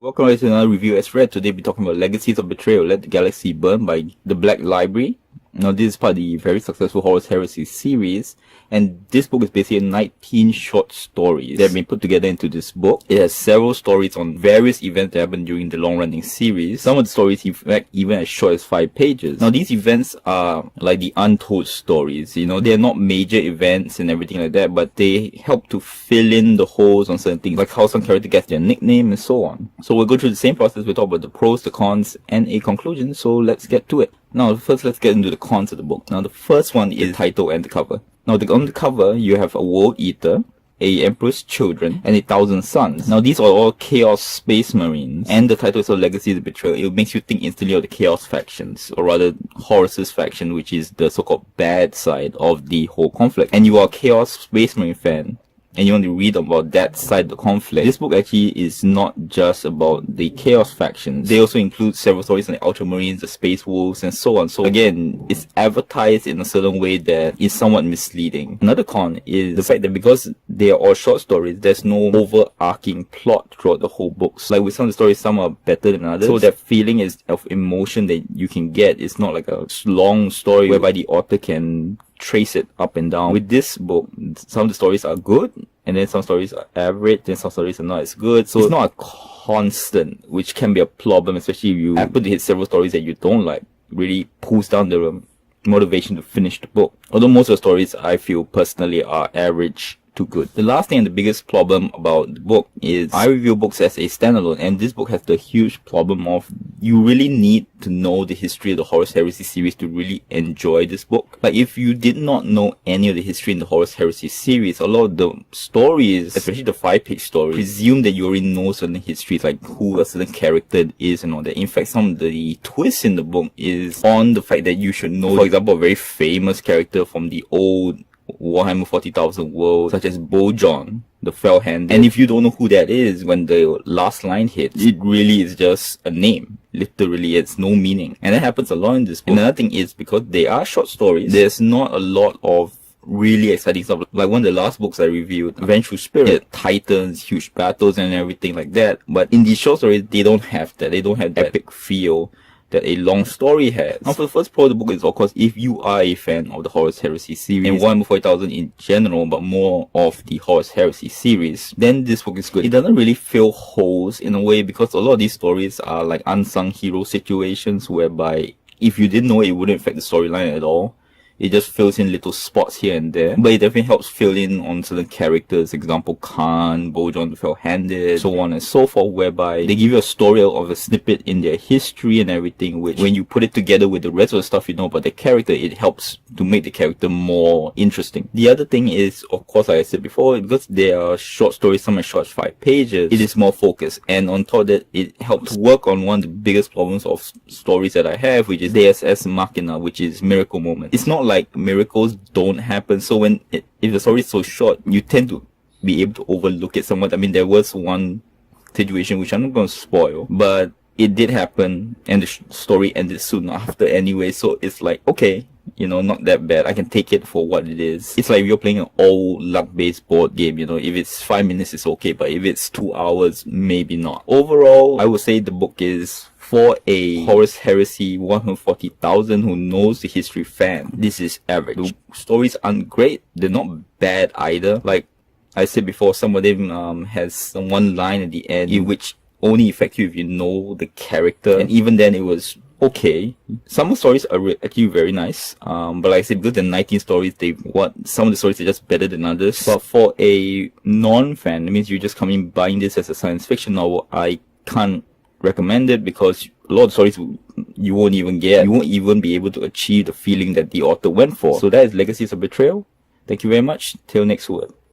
Welcome to another review as read. Today we're talking about Legacies of Betrayal, Let the Galaxy Burn by the Black Library. Now this is part of the very successful Horus Heresy series, and this book is basically 19 short stories that have been put together into this book. It has several stories on various events that happened during the long-running series. Some of the stories, in fact, even as short as 5 pages. Now these events are like the untold stories, they're not major events and everything like that, but they help to fill in the holes on certain things, like how some character gets their nickname and so on. So we'll go through the same process. We'll talk about the pros, the cons, and a conclusion, so let's get to it. Now, first let's get into the cons of the book. Now, the first one is the title and the cover. Now, on the cover, you have a World Eater, a Emperor's Children, and 1,000 Suns. Now, these are all Chaos Space Marines, and the title is Legacies of Betrayal. It makes you think instantly of the Chaos factions, or rather, Horus's faction, which is the so-called bad side of the whole conflict. And you are a Chaos Space Marine fan, and you want to read about that side of the conflict. This book actually is not just about the Chaos factions. They also include several stories on the Ultramarines, the Space Wolves, and so on. So again, it's advertised in a certain way that is somewhat misleading. Another con is the fact that because they are all short stories, there's no overarching plot throughout the whole book. So like with some of the stories, some are better than others. So that feeling of emotion that you can get is not like a long story whereby the author can trace it up and down. With this book, some of the stories are good, and then some stories are average, then some stories are not as good. So it's not a constant, which can be a problem, especially if you happen to hit several stories that you don't like. Really pulls down the motivation to finish the book. Although most of the stories, I feel personally, are average to good. The last thing and the biggest problem about the book is I review books as a standalone, and this book has the huge problem of you really need to know the history of the Horus Heresy series to really enjoy this book. Like if you did not know any of the history in the Horus Heresy series, a lot of the stories, especially the 5-page stories, presume that you already know certain histories, like who a certain character is and all that. In fact, some of the twists in the book is on the fact that you should know, for example, a very famous character from the old Warhammer 40,000 world, such as Bojon, the Fell-Handed. And if you don't know who that is, when the last line hits, it really is just a name. Literally, it's no meaning. And that happens a lot in this book. Another thing is, because they are short stories, there's not a lot of really exciting stuff. Like one of the last books I reviewed, Vengeful Spirit, titans, huge battles and everything like that. But in these short stories, they don't have that. They don't have that epic feel that a long story has. Now, for the first pro of the book is, of course, if you are a fan of the Horus Heresy series and Warhammer 40,000 in general, but more of the Horus Heresy series, then this book is good. It doesn't really fill holes in a way, because a lot of these stories are like unsung hero situations whereby if you didn't know it, it wouldn't affect the storyline at all. It just fills in little spots here and there. But it definitely helps fill in on certain characters, example Khan, Bojon the Fell-Handed, so on and so forth, whereby they give you a story of a snippet in their history and everything, which when you put it together with the rest of the stuff you know about the character, it helps to make the character more interesting. The other thing is, of course, like I said before, because they are short stories, some are short 5 pages, it is more focused. And on top of that, it helps work on one of the biggest problems of stories that I have, which is Deus Ex Machina, which is miracle moment. It's not like miracles don't happen, so if the story is so short, you tend to be able to overlook it somewhat. I mean, there was one situation which I'm not going to spoil, but it did happen, and the story ended soon after anyway, so it's like, okay, not that bad. I can take it for what it is. It's like if you're playing an old luck-based board game, if it's 5 minutes, it's okay, but if it's 2 hours, maybe not. Overall, I would say the book is, for a Horus Heresy 140,000 who knows the history fan, this is average. The stories aren't great, they're not bad either. Like I said before, some of them has one line at the end in which only affects you if you know the character, and even then it was okay. Some of the stories are actually very nice, but like I said, because there are 19 stories, some of the stories are just better than others. But for a non-fan, it means you're just coming buying this as a science fiction novel, I can't recommend it, because a lot of stories you won't even get. You won't even be able to achieve the feeling that the author went for. So that is Legacies of Betrayal. Thank you very much. Till next word.